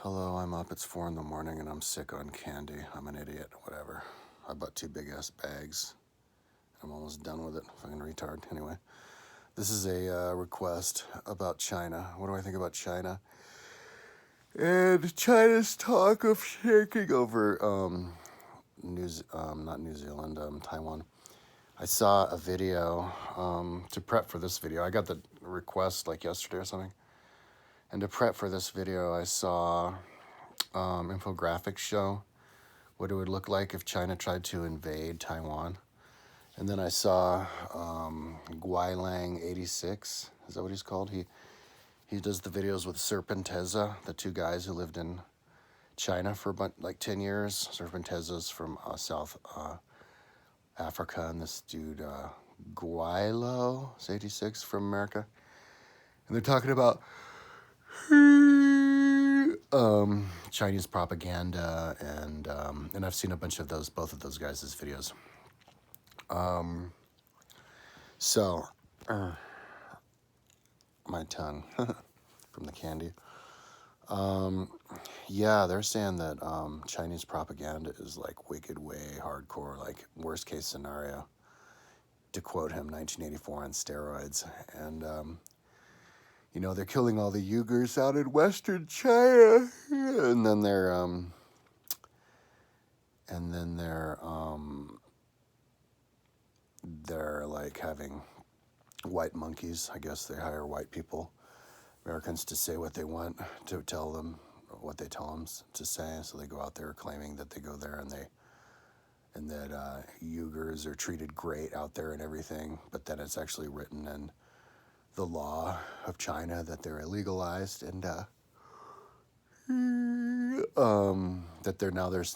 Hello, I'm up. It's 4 in the morning and I'm sick on candy. I'm an idiot. Whatever. I bought 2 big ass bags. I'm almost done with it. Fucking retard. Anyway, this is a request about China. What do I think about China? And China's talk of taking over not New Zealand, Taiwan. I saw a video to prep for this video. I got the request like yesterday or something. And to prep for this video, I saw infographics show what it would look like if China tried to invade Taiwan. And then I saw Guilang 86. Is that what he's called? He does the videos with Serpenteza, the 2 guys who lived in China for about like 10 years. Serpenteza's from South Africa, and this dude Guilo is 86 from America. And they're talking about Chinese propaganda, and I've seen a bunch of both of those guys' videos. So, my tongue from the candy. Yeah, they're saying that Chinese propaganda is like wicked, way hardcore, like worst case scenario. To quote him, 1984 on steroids, and they're killing all the Uyghurs out in Western China, and then they're like having white monkeys. I guess they hire white people, Americans, to say what they want, to tell them what they tell them to say. So they go out there claiming that they go there and that Uyghurs are treated great out there and everything, but then it's actually written in the law of China that they're illegalized, and that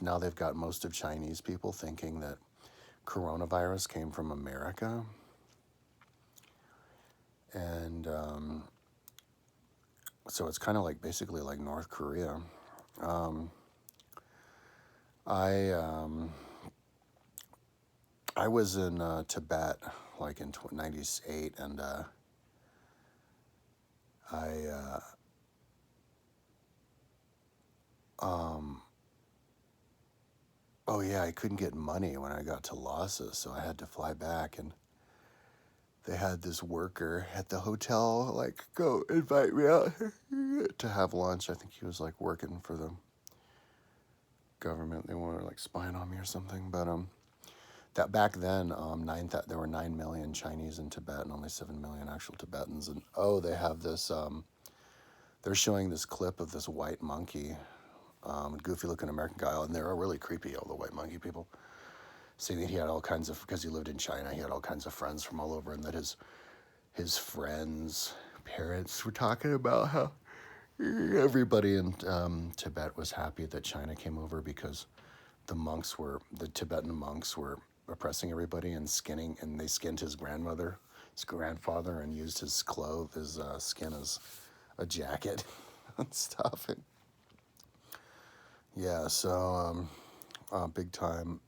now they've got most of Chinese people thinking that coronavirus came from America, and so it's kind of like basically like North Korea. I was in Tibet like in 98, and oh yeah, I couldn't get money when I got to Lhasa, so I had to fly back, and they had this worker at the hotel like go invite me out to have lunch. I think he was like working for the government. They wanted like spying on me or something, but that back then, there were 9 million Chinese in Tibet and only 7 million actual Tibetans. And they have this. They're showing this clip of this white monkey, goofy-looking American guy, and they're really creepy. All the white monkey people, saying that he had all kinds of, because he lived in China, he had all kinds of friends from all over, and that his friends' parents were talking about how everybody in Tibet was happy that China came over because the Tibetan monks were oppressing everybody and they skinned his grandfather, and used his skin as a jacket and stuff. And yeah, so big time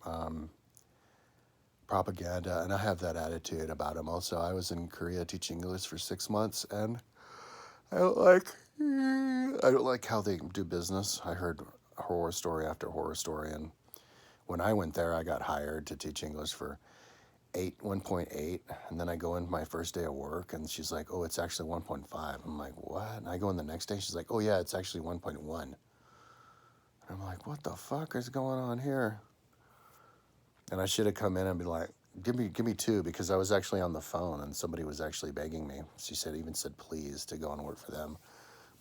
propaganda, and I have that attitude about him. Also, I was in Korea teaching English for 6 months, and I don't like how they do business. I heard horror story after horror story, and when I went there, I got hired to teach English for 1.8, and then I go in my first day of work, and she's like, "Oh, it's actually 1.5." I'm like, "What?" And I go in the next day, she's like, "Oh yeah, it's actually 1.1." And I'm like, "What the fuck is going on here?" And I should have come in and be like, "Give me 2," because I was actually on the phone, and somebody was actually begging me. She even said please to go and work for them,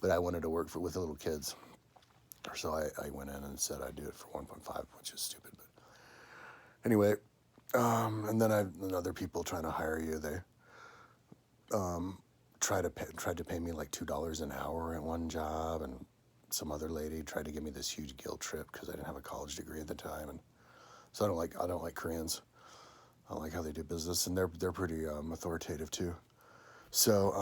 but I wanted to work with little kids. So I went in and said I'd do it for 1.5, which is stupid. But anyway, and then other people trying to hire you, they tried to pay me like $2 an hour at one job, and some other lady tried to give me this huge guilt trip because I didn't have a college degree at the time, and so I don't like Koreans. I don't like how they do business, and they're pretty authoritative too. So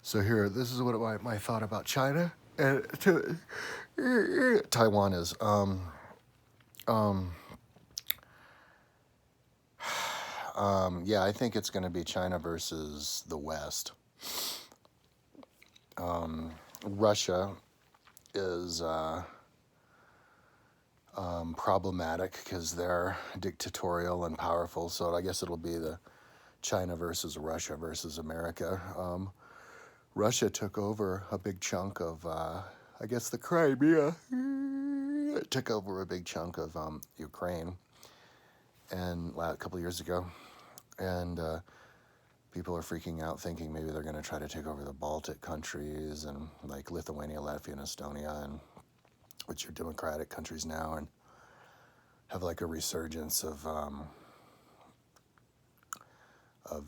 so here, this is what my thought about China and Taiwan is. Yeah, I think it's going to be China versus the West. Russia is problematic because they're dictatorial and powerful. So I guess it'll be the China versus Russia versus America. Russia took over a big chunk of, I guess, the Crimea. It took over a big chunk of Ukraine, and a couple of years ago, and people are freaking out, thinking maybe they're going to try to take over the Baltic countries and like Lithuania, Latvia, and Estonia, and which are democratic countries now, and have like a resurgence of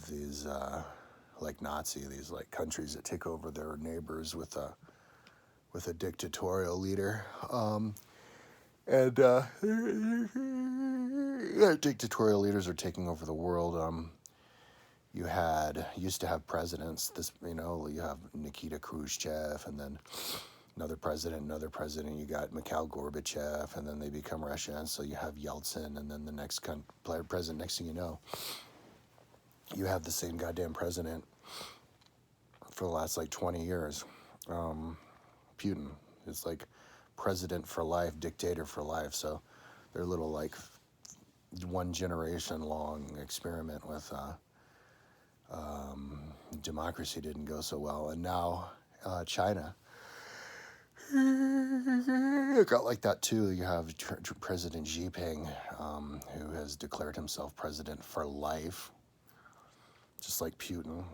these like Nazi, these like countries that take over their neighbors with a dictatorial leader, and dictatorial leaders are taking over the world. You used to have presidents. You have Nikita Khrushchev, and then another president. You got Mikhail Gorbachev, and then they become Russia. And so you have Yeltsin, and then the next president. Next thing you know, you have the same goddamn president for the last like 20 years. Putin is like president for life, dictator for life. So their little like one generation long experiment with democracy didn't go so well, and now China got like that too. You have President Xi Jinping, who has declared himself president for life, just like Putin.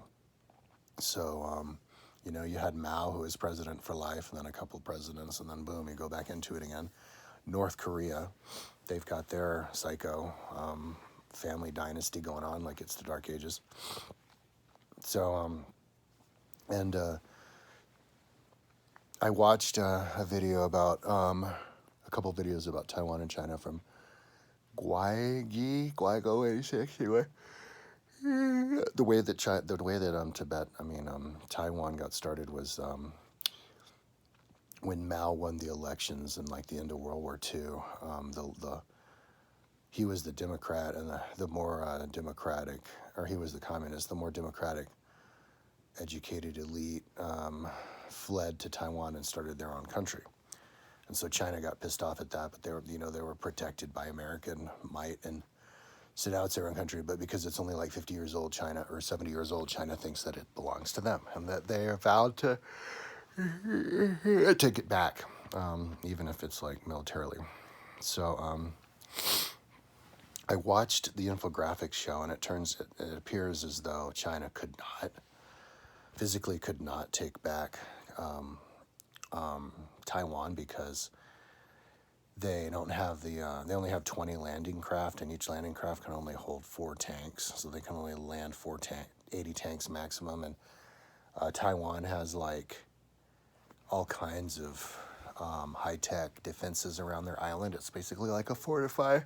So you had Mao, who was president for life, and then a couple of presidents, and then boom, you go back into it again. North Korea, they've got their psycho family dynasty going on, like it's the Dark Ages. So, I watched a video about, a couple of videos about Taiwan and China from Guaigo86, anyway. The way that Taiwan got started was when Mao won the elections in like the end of World War II. He was the Democrat, and the more democratic, or he was the communist. The more democratic, educated elite fled to Taiwan and started their own country. And so China got pissed off at that, but they were protected by American might, and so now it's their own country. But because it's only like 50 years old, China, or 70 years old, China thinks that it belongs to them, and that they are vowed to take it back, even if it's like militarily. So I watched the infographics show, and it appears as though China physically could not take back Taiwan, because they don't have they only have 20 landing craft, and each landing craft can only hold 4 tanks, so they can only land 80 tanks maximum. And Taiwan has like all kinds of high-tech defenses around their island. It's basically like a fortified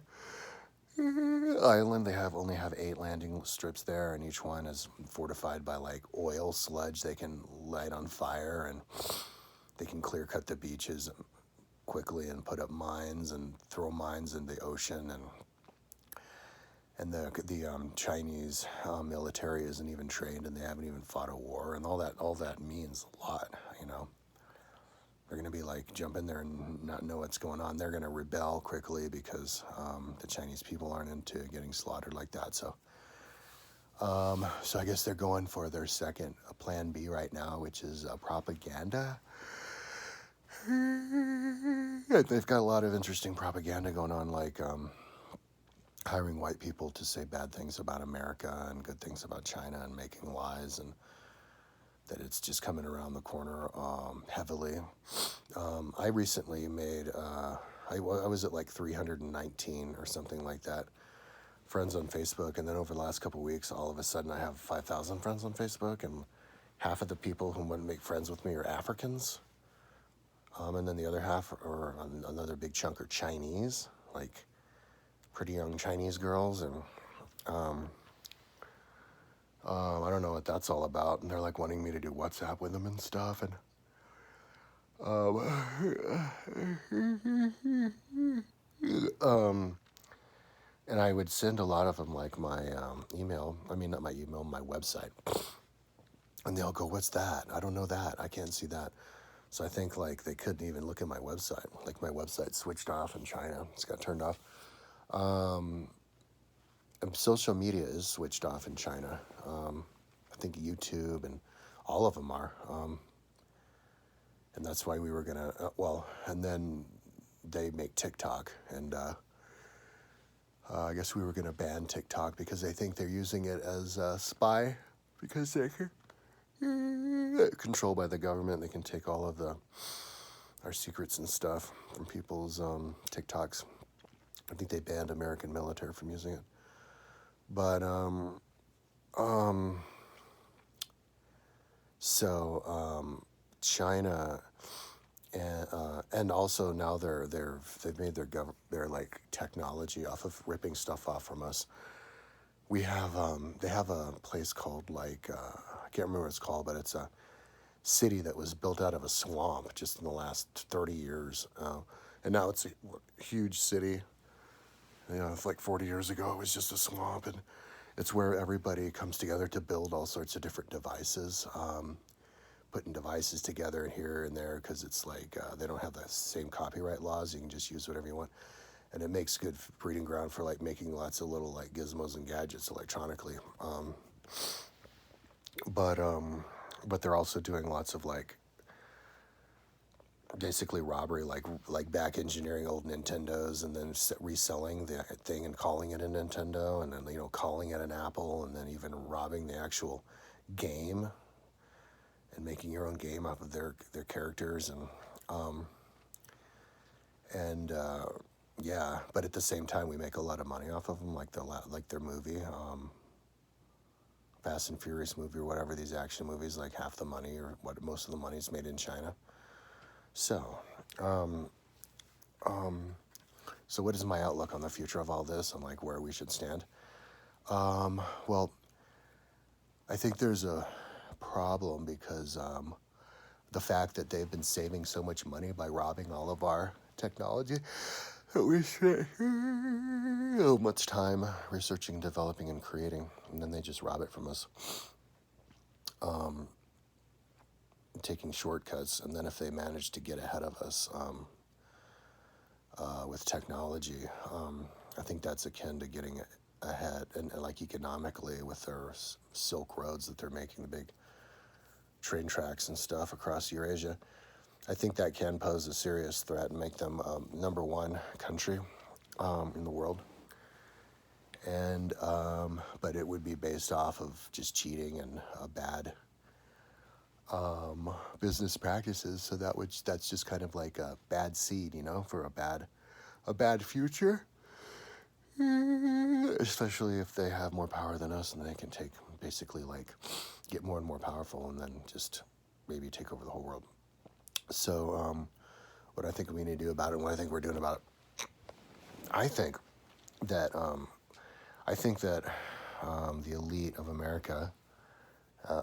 island. They only have 8 landing strips there, and each one is fortified by like oil sludge they can light on fire, and they can clear cut the beaches quickly and put up mines and throw mines in the ocean, and the Chinese military isn't even trained, and they haven't even fought a war, and all that means a lot. They're going to be like, jump in there and not know what's going on. They're going to rebel quickly because the Chinese people aren't into getting slaughtered like that. So I guess they're going for their second plan B right now, which is propaganda. They've got a lot of interesting propaganda going on, like hiring white people to say bad things about America and good things about China, and making lies, and that it's just coming around the corner heavily. I recently made, I was at like 319 or something like that friends on Facebook, and then over the last couple of weeks, all of a sudden I have 5,000 friends on Facebook, and half of the people who want to make friends with me are Africans, and then the other half, or another big chunk, are Chinese, like pretty young Chinese girls, and I don't know what that's all about, and they're like wanting me to do WhatsApp with them and stuff, and and I would send a lot of them like my email. I mean, not my email, my website, and they'll go, "What's that? I don't know that. I can't see that." So I think like they couldn't even look at my website. Like my website switched off in China. It's got turned off. And social media is switched off in China. I think YouTube and all of them are. And that's why we were gonna. And then they make TikTok, and I guess we were gonna ban TikTok because they think they're using it as a spy because they can controlled by the government. They can take all of our secrets and stuff from people's TikToks. I think they banned American military from using it. But China and also now they've made their like technology off of ripping stuff off from us. We have they have a place called like I can't remember what it's called, but it's a city that was built out of a swamp just in the last 30 years, and now it's a huge city. You know, it's like 40 years ago it was just a swamp, and it's where everybody comes together to build all sorts of different devices. Putting devices together in here and there because it's like they don't have the same copyright laws. You can just use whatever you want, and it makes good breeding ground for like making lots of little like gizmos and gadgets electronically. But they're also doing lots of like basically robbery, like back engineering old Nintendos and then reselling the thing and calling it a Nintendo, and then calling it an Apple, and then even robbing the actual game and making your own game off of their characters and yeah. But at the same time, we make a lot of money off of them, like their movie, Fast and Furious movie or whatever. These action movies, like half the money or what most of the money is made in China. So, so what is my outlook on the future of all this and like where we should stand? Well, I think there's a problem because the fact that they've been saving so much money by robbing all of our technology that we spent so much time researching, developing, and creating, and then they just rob it from us, taking shortcuts. And then if they manage to get ahead of us with technology, I think that's akin to getting ahead and like economically with their silk roads that they're making, the big train tracks and stuff across Eurasia. I think that can pose a serious threat and make them number one country in the world. And but it would be based off of just cheating and bad business practices. So that's just kind of like a bad seed, for a bad future. Especially if they have more power than us and they can basically like get more and more powerful and then just maybe take over the whole world. So what I think we need to do about it and what I think we're doing about it, I think that the elite of America,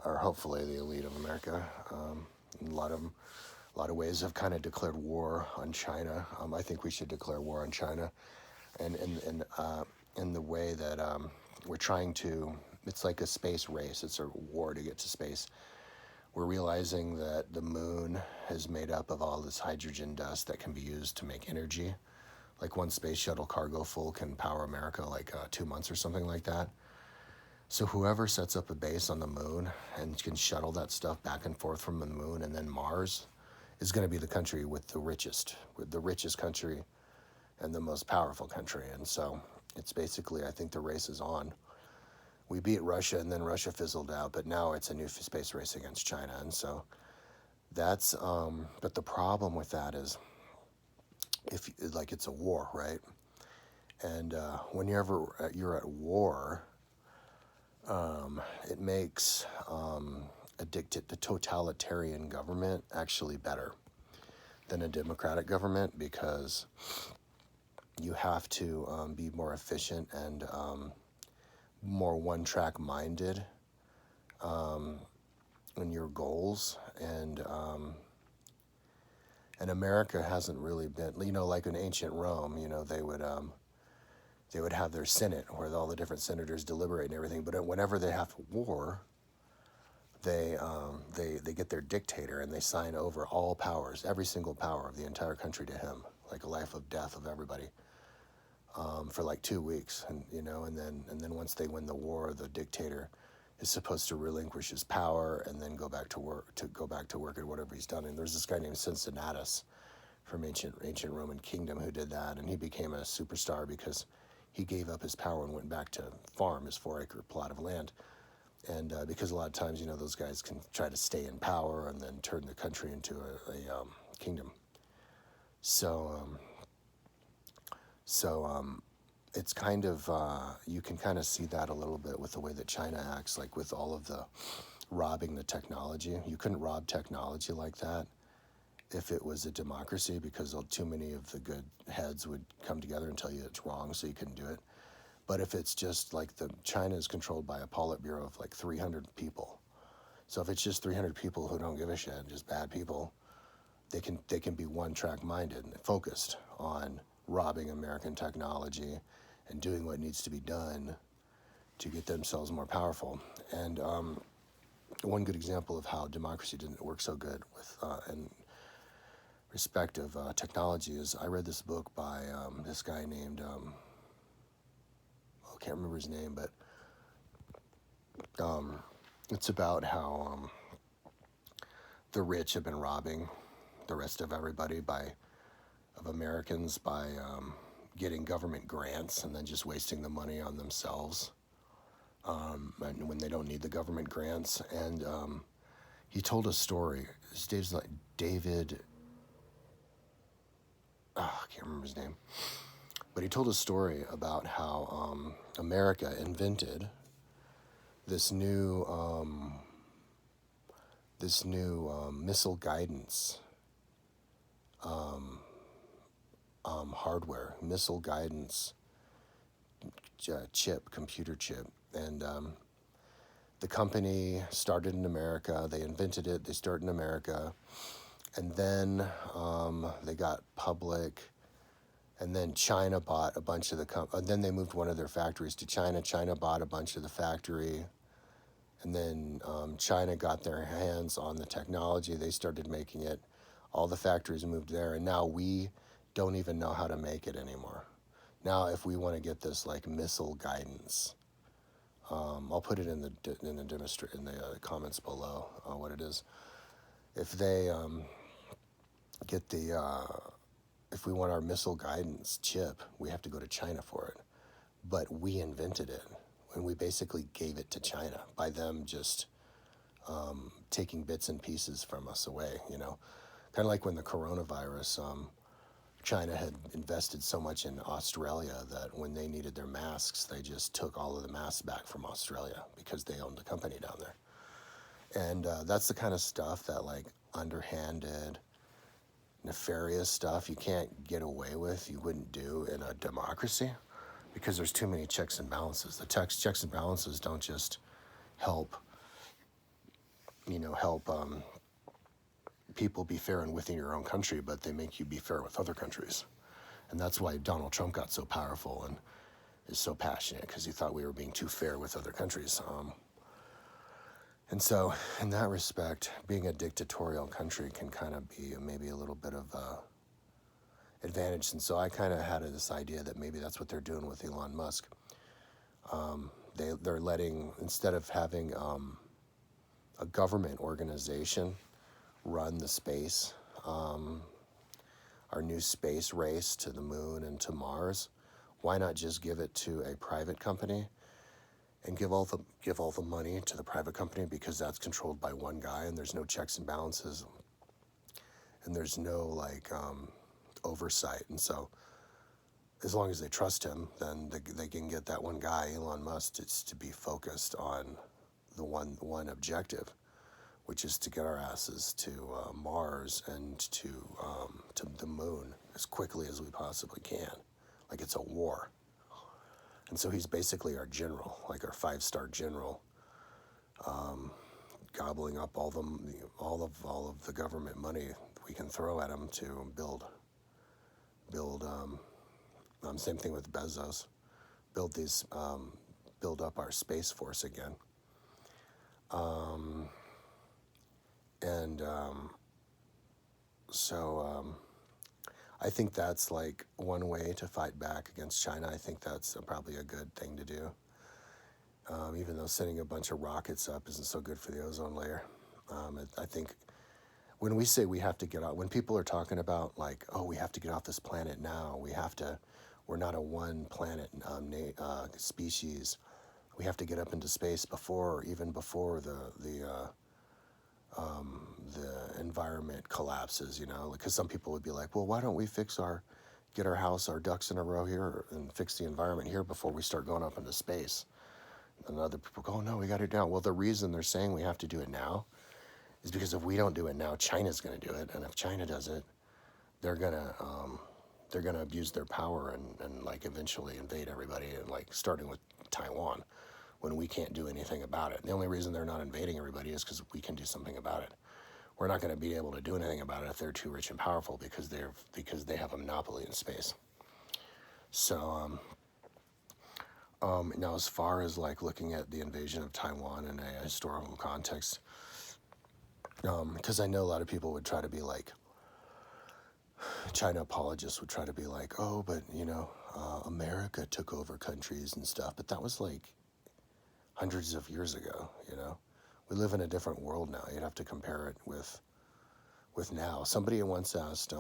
or hopefully the elite of America, in a lot of ways have kind of declared war on China. I think we should declare war on China, and in the way that we're trying to. It's like a space race. It's a war to get to space. We're realizing that the moon is made up of all this hydrogen dust that can be used to make energy. Like one space shuttle cargo full can power America like 2 months or something like that. So whoever sets up a base on the moon and can shuttle that stuff back and forth from the moon and then Mars is going to be the country with the richest country and the most powerful country. And so it's basically, I think the race is on. We beat Russia and then Russia fizzled out, but now it's a new space race against China. And so that's, but the problem with that is if like it's a war, right? And whenever you're at war, it makes the totalitarian government actually better than a democratic government because you have to be more efficient and more one-track minded in your goals. And America hasn't really been, like in ancient Rome, they would have their Senate where all the different senators deliberate and everything. But whenever they have war, they get their dictator and they sign over all powers, every single power of the entire country to him, like a life of death of everybody, for like 2 weeks, and and then once they win the war, the dictator is supposed to relinquish his power and then go back to work at whatever he's done. And there's this guy named Cincinnatus from ancient Roman kingdom who did that, and he became a superstar because he gave up his power and went back to farm his 4-acre plot of land. And because a lot of times, those guys can try to stay in power and then turn the country into a kingdom. So it's kind of, you can kind of see that a little bit with the way that China acts, like with all of the robbing the technology. You couldn't rob technology like that if it was a democracy, because too many of the good heads would come together and tell you it's wrong, so you couldn't do it. But if it's just like China is controlled by a Politburo of like 300 people. So if it's just 300 people who don't give a shit, just bad people, they can be one-track minded and focused on robbing American technology and doing what needs to be done to get themselves more powerful. And one good example of how democracy didn't work so good with in respect of technology is I read this book by this guy named I can't remember his name, but it's about how the rich have been robbing the rest of everybody of Americans by getting government grants and then just wasting the money on themselves and when they don't need the government grants. And he told a story. His name's like David. I can't remember his name. But he told a story about how America invented this new missile guidance hardware, missile guidance computer chip, and the company started in America. They invented it. They started in America, and then they got public. And then China bought a bunch of and then they moved one of their factories to China. China bought a bunch of the factory. And then China got their hands on the technology. They started making it. All the factories moved there. And now we don't even know how to make it anymore. Now, if we want to get this like missile guidance, I'll put it in the comments below what it is. If they get if we want our missile guidance chip, we have to go to China for it. But we invented it, and we basically gave it to China by them just taking bits and pieces from us away, Kind of like when the coronavirus, China had invested so much in Australia that when they needed their masks, they just took all of the masks back from Australia because they owned the company down there. And that's the kind of stuff that, like, underhanded, nefarious stuff you can't get away with, you wouldn't do in a democracy because there's too many checks and balances. The checks and balances don't just help people be fair and within your own country, but they make you be fair with other countries. And that's why Donald Trump got so powerful and is so passionate, because he thought we were being too fair with other countries. And so, in that respect, being a dictatorial country can kind of be maybe a little bit of advantage. And so I kind of had this idea that maybe that's what they're doing with Elon Musk. They're letting, instead of having a government organization run the space, our new space race to the moon and to Mars, why not just give it to a private company? And give all the money to the private company, because that's controlled by one guy and there's no checks and balances and there's no oversight. And so as long as they trust him, then they can get that one guy, Elon Musk, to be focused on the one objective, which is to get our asses to Mars and to the moon as quickly as we possibly can, like it's a war. And so he's basically our general, like our 5-star general, gobbling up all of the government money we can throw at him to build. Same thing with Bezos, build up our space force again. And so I think that's like one way to fight back against China. I think that's probably a good thing to do. Even though sending a bunch of rockets up isn't so good for the ozone layer. I think when we say we have to get out, when people are talking about like, oh, we have to get off this planet now, we're not a one planet species. We have to get up into space even before the environment collapses, you know, because some people would be like, well, why don't we get our ducks in a row here and fix the environment here before we start going up into space? And other people go, oh, no, we got it now. Well, the reason they're saying we have to do it now is because if we don't do it now, China's going to do it. And if China does it, they're going to, they're going to abuse their power and like eventually invade everybody, and like starting with Taiwan, when we can't do anything about it. The only reason they're not invading everybody is because we can do something about it. We're not going to be able to do anything about it if they're too rich and powerful, because they have a monopoly in space. So now, as far as like looking at the invasion of Taiwan in a historical context, because I know a lot of people would try to be like, China apologists would try to be like, oh, but you know, America took over countries and stuff, but that was like hundreds of years ago. You know, we live in a different world now. You'd have to compare it with now. Somebody once asked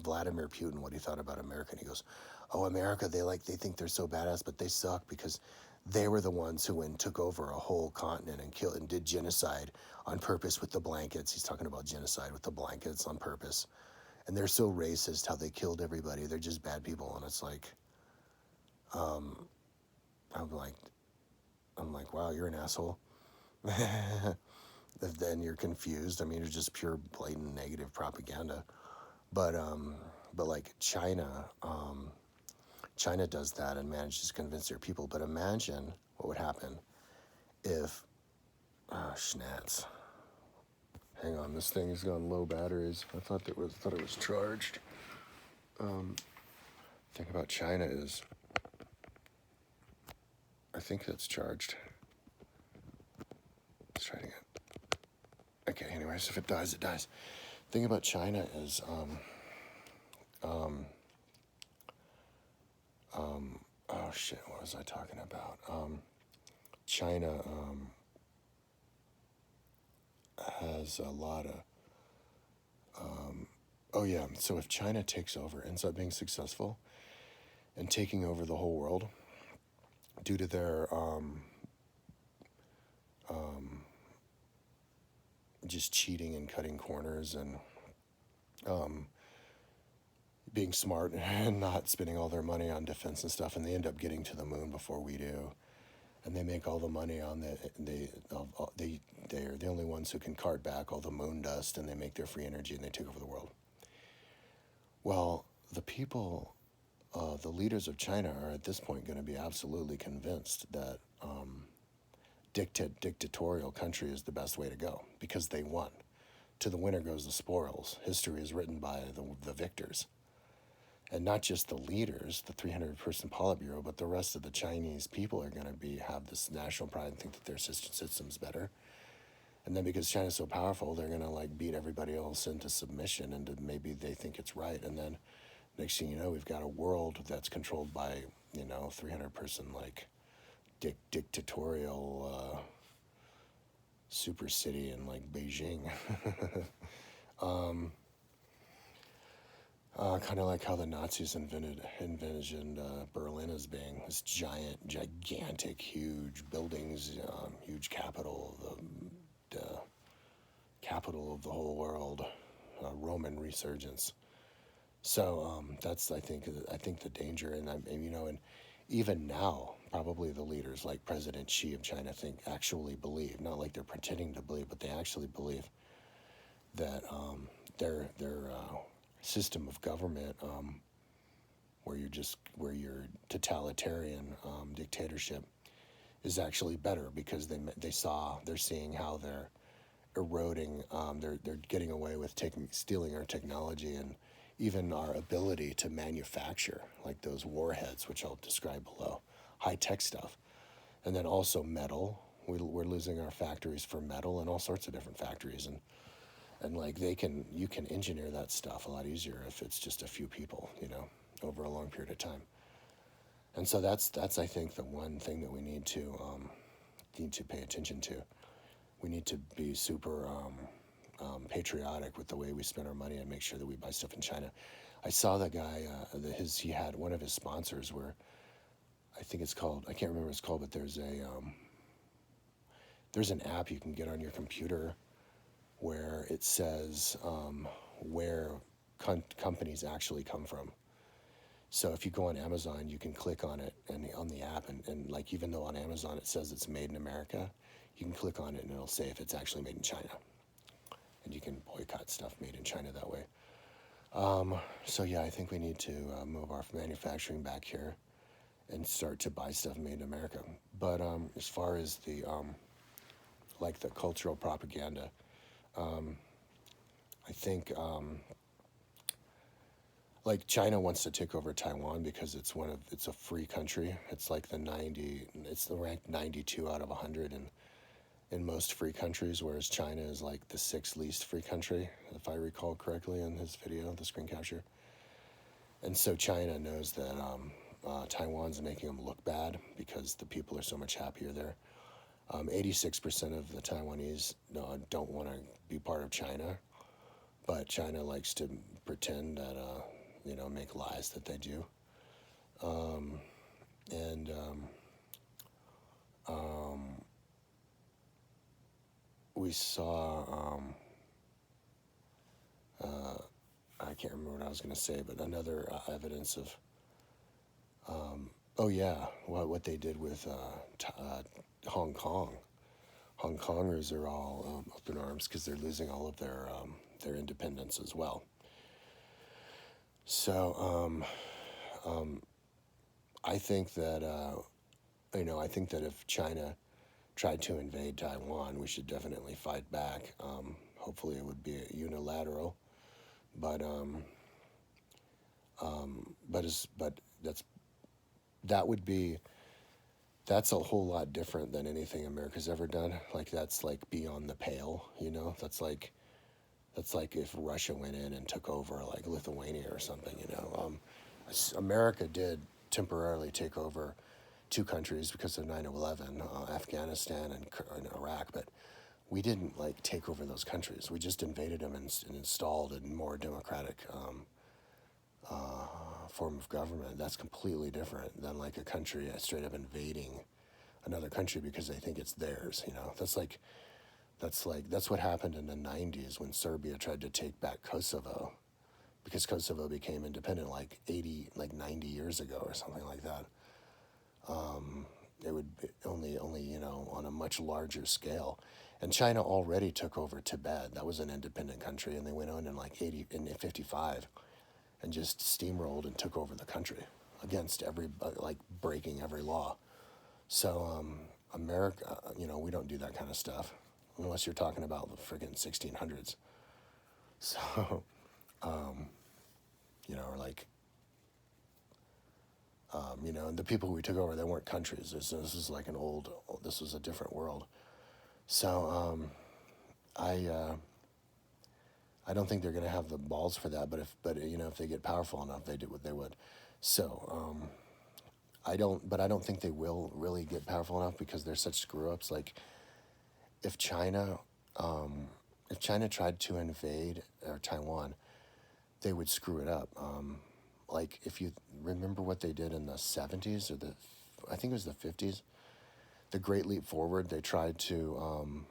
Vladimir Putin what he thought about America, and he goes, "Oh, America, they think they're so badass, but they suck because they were the ones who took over a whole continent and killed and did genocide on purpose with the blankets." He's talking about genocide with the blankets on purpose, and they're so racist how they killed everybody. They're just bad people, and it's like, I'm like, wow, you're an asshole. Then you're confused. I mean, it's just pure, blatant negative propaganda. But like China does that and manages to convince their people. But imagine what would happen if, schnatz. Hang on, this thing has gone low batteries. I thought it was charged. Thing about China is, I think it's charged. Let's try it again. Okay, anyways, if it dies, it dies. Thing about China is, oh shit, what was I talking about? China has a lot of, oh yeah, so if China takes over, ends up being successful and taking over the whole world due to their just cheating and cutting corners and being smart and not spending all their money on defense and stuff, and they end up getting to the moon before we do, and they make all the money on they're the only ones who can cart back all the moon dust, and they make their free energy, and they take over the world. Well, the people, the leaders of China are at this point going to be absolutely convinced that dictatorial country is the best way to go because they won. To the winner goes the spoils. History is written by the victors. And not just the leaders, the 300-person Politburo, but the rest of the Chinese people are going to have this national pride and think that their system's better. And then because China's so powerful, they're going to like beat everybody else into submission, and maybe they think it's right. And then next thing you know, we've got a world that's controlled by, 300-person like dictatorial super city in like Beijing. Kind of like how the Nazis envisioned Berlin as being this gigantic, huge buildings, huge capital, the capital of the whole world, Roman resurgence. So that's I think the danger, and and even now, probably the leaders like President Xi of China actually believe, not like they're pretending to believe, but they actually believe that their system of government, where you're totalitarian dictatorship, is actually better because they're seeing how they're eroding, they're getting away with stealing our technology and even our ability to manufacture, like those warheads, which I'll describe below, high-tech stuff. And then also metal. We're losing our factories for metal and all sorts of different factories. And And like you can engineer that stuff a lot easier if it's just a few people, over a long period of time. And so that's I think the one thing that we need to pay attention to. We need to be super patriotic with the way we spend our money and make sure that we buy stuff in China. I saw that guy. He had one of his sponsors where I think it's called. I can't remember what it's called, but there's an app you can get on your computer where it says where companies actually come from. So if you go on Amazon, you can click on it and on the app, and like even though on Amazon it says it's made in America, you can click on it and it'll say if it's actually made in China, and you can boycott stuff made in China that way. So yeah, I think we need to move our manufacturing back here and start to buy stuff made in America. But as far as the like the cultural propaganda, I think like China wants to take over Taiwan because it's a free country. It's like it's the ranked 92 out of 100 in most free countries, whereas China is like the sixth least free country, if I recall correctly in his video, the screen capture. And so China knows that Taiwan's making them look bad because the people are so much happier there. 86% of the Taiwanese don't want to be part of China, but China likes to pretend that, make lies that they do. And we saw, I can't remember what I was going to say, but another evidence of, oh yeah, what they did with Hong Kong. Hong Kongers are all up in arms because they're losing all of their independence as well. So I think that I think that if China tried to invade Taiwan, we should definitely fight back. Hopefully, it would be unilateral, but that's a whole lot different than anything America's ever done. Like that's like beyond the pale, That's like if Russia went in and took over like Lithuania or something, America did temporarily take over two countries because of 9/11, Afghanistan and Iraq, but we didn't like take over those countries. We just invaded them and installed a more democratic form of government. That's completely different than like a country straight up invading another country because they think it's theirs. That's what happened in the 90s when Serbia tried to take back Kosovo because Kosovo became independent like 90 years ago or something like that. It would be only on a much larger scale. And China already took over Tibet. That was an independent country, and they went on in like 55 and just steamrolled and took over the country against breaking every law. So America, we don't do that kind of stuff unless you're talking about the friggin' 1600s. So, or like, and the people who we took over, they weren't countries. This is like this was a different world. So, I don't think they're going to have the balls for that, but if they get powerful enough, they would. So, I don't think they will really get powerful enough because they're such screw ups. Like, if China tried to invade Taiwan, they would screw it up. Like if you remember what they did in the 70s I think it was the 50s, the Great Leap Forward. They tried to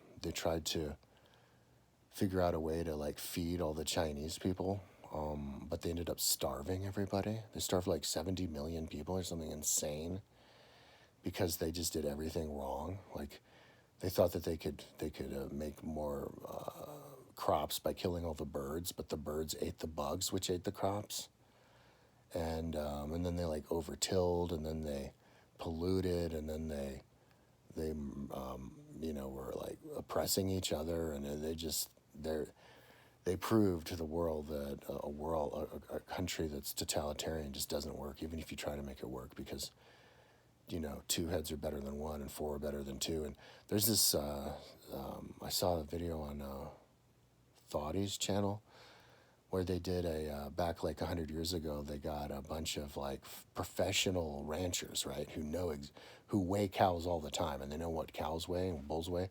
figure out a way to like feed all the Chinese people, but they ended up starving everybody. They starved like 70 million people or something insane because they just did everything wrong. Like they thought that they could make more crops by killing all the birds, but the birds ate the bugs, which ate the crops. And then they like over-tilled, and then they polluted, and then they were like oppressing each other, and they proved to the world that a country that's totalitarian just doesn't work, even if you try to make it work, because two heads are better than one, and four are better than two. And there's this I saw a video on Authorities channel, where they did back like 100 years ago. They got a bunch of like professional ranchers, right, who weigh cows all the time, and they know what cows weigh and bulls weigh.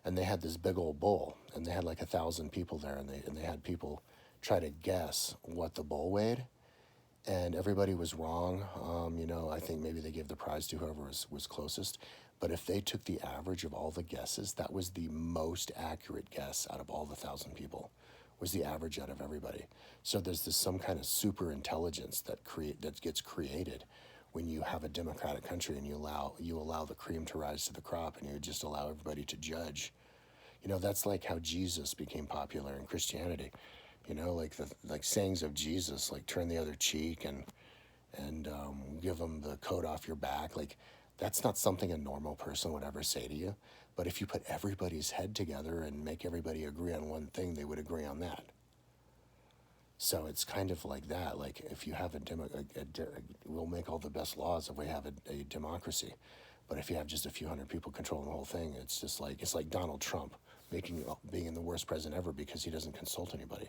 And they had this big old bull, and they had like 1,000 people there, and they had people try to guess what the bull weighed, and everybody was wrong. I think maybe they gave the prize to whoever was closest. But if they took the average of all the guesses, that was the most accurate guess out of all the 1,000 people, was the average out of everybody. So there's this some kind of super intelligence that gets created when you have a democratic country and you allow the cream to rise to the crop, and you just allow everybody to judge. That's like how Jesus became popular in Christianity. Like the sayings of Jesus, like turn the other cheek and give them the coat off your back. Like that's not something a normal person would ever say to you. But if you put everybody's head together and make everybody agree on one thing, they would agree on that. So it's kind of like that. Like if you have we'll make all the best laws if we have a democracy. But if you have just a few hundred people controlling the whole thing, it's like Donald Trump being the worst president ever because he doesn't consult anybody.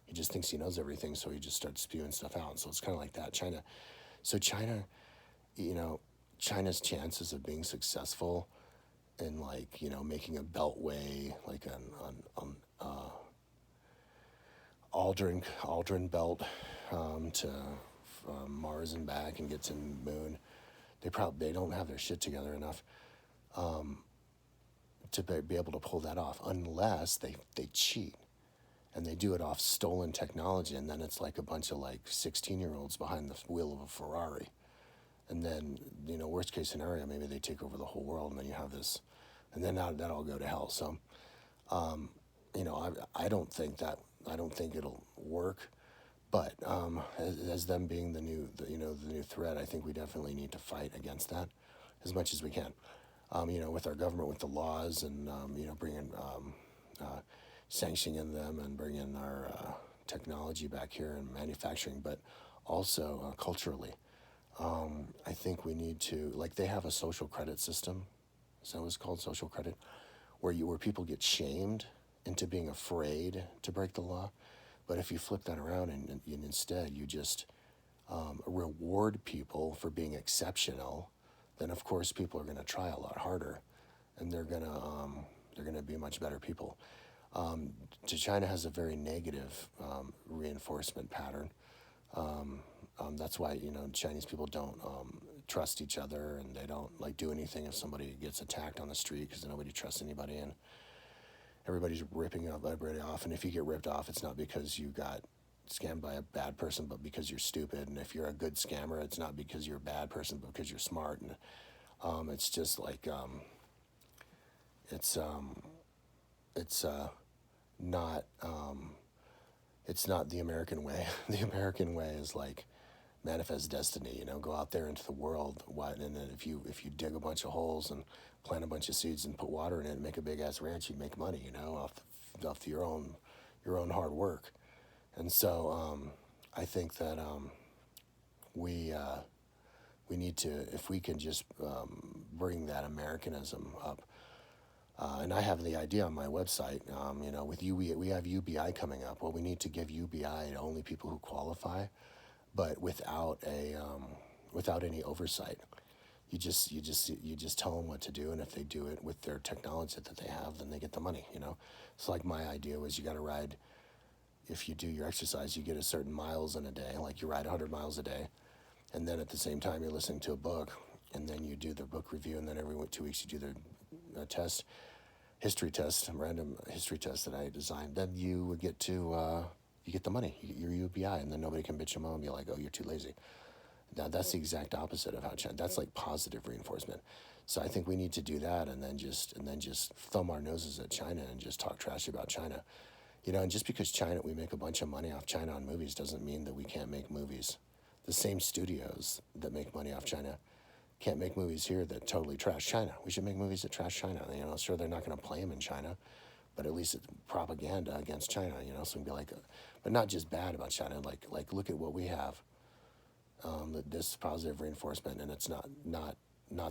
He just thinks he knows everything, so he just starts spewing stuff out. So it's kind of like that. China, China's chances of being successful in making a beltway, like on Aldrin belt to Mars and back and get to the moon. They don't have their shit together enough to be able to pull that off unless they cheat, and they do it off stolen technology, and then it's like a bunch of like 16-year-olds behind the wheel of a Ferrari. And then, worst case scenario, maybe they take over the whole world, and then you have this, and then that'll go to hell. So, I don't think it'll work. But as them being the new threat, I think we definitely need to fight against that as much as we can. With our government, with the laws, and bringing sanctioning them and bringing our technology back here and manufacturing, but also culturally. I think we need to, like, they have a social credit system. Is that what it's called, social credit? Where people get shamed into being afraid to break the law. But if you flip that around and instead you just reward people for being exceptional, then of course people are going to try a lot harder, and they're gonna be much better people. China has a very negative reinforcement pattern. That's why Chinese people don't trust each other, and they don't like do anything if somebody gets attacked on the street, because nobody trusts anybody, and everybody's ripping everybody off. And if you get ripped off, it's not because you got scammed by a bad person, but because you're stupid. And if you're a good scammer, it's not because you're a bad person, but because you're smart. And it's just like it's not it's not the American way. The American way is like manifest destiny. Go out there into the world, and then if you dig a bunch of holes and plant a bunch of seeds and put water in it and make a big ass ranch, you make money. Off your own hard work. And so I think that we need to, if we can just bring that Americanism up. And I have the idea on my website, with we have UBI coming up. Well, we need to give UBI to only people who qualify, but without any oversight. You just tell them what to do, and if they do it with their technology that they have, then they get the money. So like my idea was, you got to ride. If you do your exercise, you get a certain miles in a day. Like you ride 100 miles a day, and then at the same time you're listening to a book, and then you do the book review, and then every 2 weeks you do the random history test that I designed. Then you would get to you get the money, you get your UBI, and then nobody can bitch them out and be like, oh, you're too lazy. Now that's the exact opposite of how China. That's like positive reinforcement. So I think we need to do that, and then just thumb our noses at China and just talk trash about China. And just because we make a bunch of money off China on movies doesn't mean that we can't make movies. The same studios that make money off China can't make movies here that totally trash China. We should make movies that trash China. Sure, they're not going to play them in China, but at least it's propaganda against China. So we can be like, but not just bad about China. Like look at what we have. This positive reinforcement, and it's not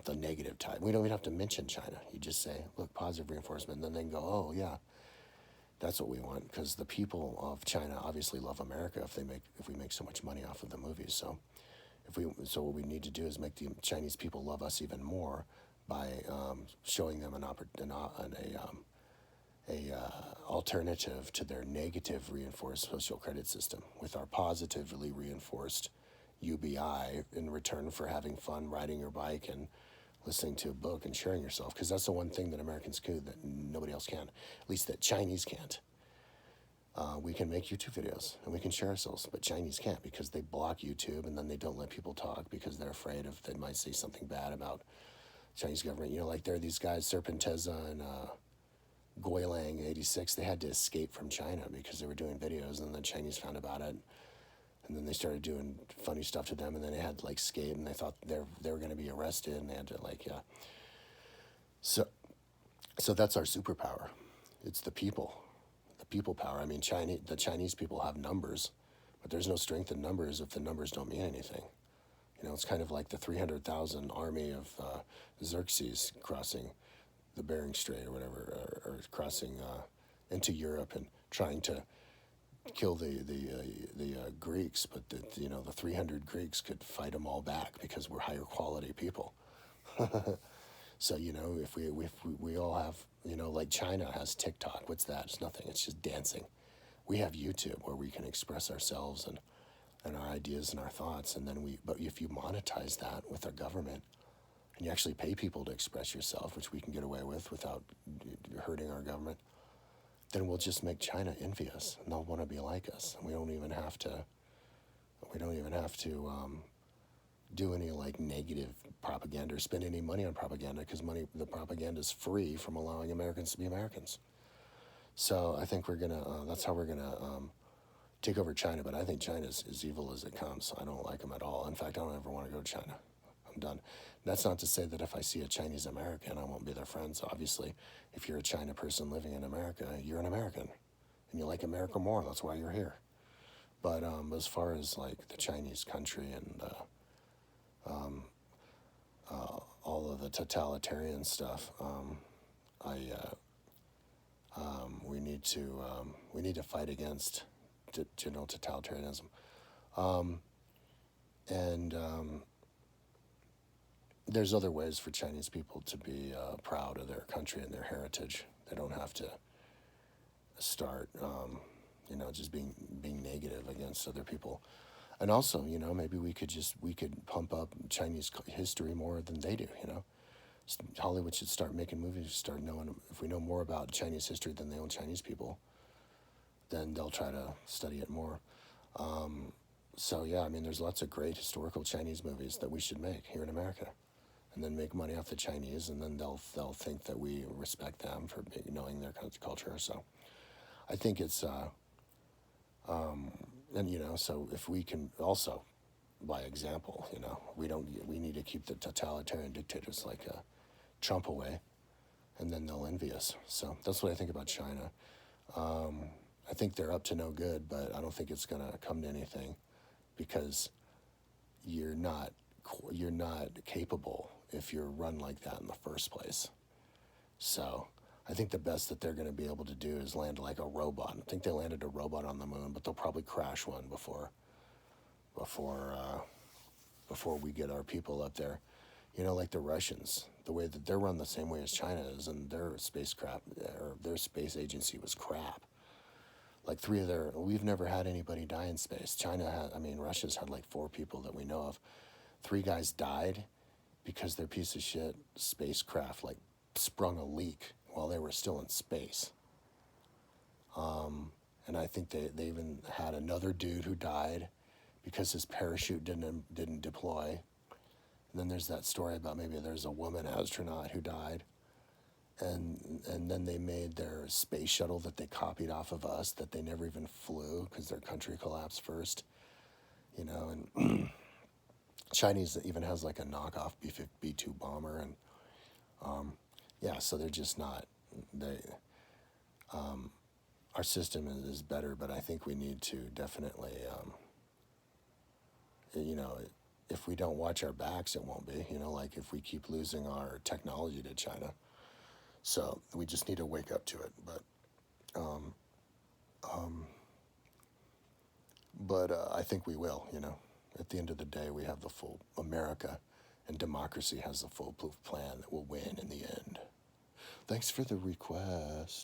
the negative type. We don't even have to mention China. You just say, look, positive reinforcement, and then they can go, oh yeah, That's what we want, because the people of China obviously love America if we make so much money off of the movies. So what we need to do is make the Chinese people love us even more by showing them a alternative to their negative reinforced social credit system with our positively reinforced UBI in return for having fun riding your bike and listening to a book and sharing yourself, because that's the one thing that Americans can that nobody else can, at least that Chinese can't. We can make YouTube videos and we can share ourselves, but Chinese can't, because they block YouTube and then they don't let people talk because they're afraid of they might say something bad about Chinese government. You know, like there are these guys, Serpenteza and Goilang 86, they had to escape from China because they were doing videos, and the Chinese found about it, and then they started doing funny stuff to them, and then they had to like escape, and they thought they were going to be arrested, and they had to like, yeah. So that's our superpower. It's the people power. I mean, the Chinese people have numbers, but there's no strength in numbers if the numbers don't mean anything. You know, it's kind of like the 300,000 army of Xerxes crossing the Bering Strait or whatever, or crossing into Europe and trying to kill the Greeks, but the 300 Greeks could fight them all back because we're higher quality people. So if we all have, like China has TikTok. What's that? It's nothing. It's just dancing. We have YouTube where we can express ourselves and our ideas and our thoughts, and then but if you monetize that with our government, and you actually pay people to express yourself, which we can get away with without hurting our government, then we'll just make China envy us, and they'll want to be like us. And we don't even have to do any like negative propaganda or spend any money on propaganda, because the propaganda is free from allowing Americans to be Americans. So I think that's how we're gonna take over China. But I think China's as evil as it comes. I don't like them at all. In fact, I don't ever want to go to China. I'm done. That's not to say that if I see a Chinese American, I won't be their friend. So obviously, if you're a China person living in America, you're an American, and you like America more. That's why you're here. But as far as like the Chinese country and all of the totalitarian stuff, we need to fight against general totalitarianism, and there's other ways for Chinese people to be proud of their country and their heritage. They don't have to start, just being negative against other people. And also, maybe we could pump up Chinese history more than they do. Hollywood should start making movies. Start knowing, if we know more about Chinese history than the own Chinese people, then they'll try to study it more. So yeah, I mean, there's lots of great historical Chinese movies that we should make here in America, and then make money off the Chinese, and then they'll think that we respect them for knowing their culture. So I think it's so if we can also, by example, we need to keep the totalitarian dictators like Trump away, and then they'll envy us. So that's what I think about China. I think they're up to no good, but I don't think it's going to come to anything, because you're not capable if you're run like that in the first place. So I think the best that they're going to be able to do is land like a robot. I think they landed a robot on the moon, but they'll probably crash one before we get our people up there. Like the Russians, the way that they're run the same way as China is, and their spacecraft or their space agency was crap. Like we've never had anybody die in space. Russia's had like 4 people that we know of. 3 guys died because their piece of shit spacecraft like sprung a leak while they were still in space. And I think they even had another dude who died because his parachute didn't deploy. And then there's that story about maybe there's a woman astronaut who died. And then they made their space shuttle that they copied off of us that they never even flew because their country collapsed first. And Chinese even has like a knockoff B-2 bomber, and so they're just not. Our system is better, but I think we need to definitely, if we don't watch our backs, it won't be. Like if we keep losing our technology to China. So we just need to wake up to it. But But I think we will, you know. At the end of the day, we have the full America, and democracy has the foolproof plan that will win in the end. Thanks for the request.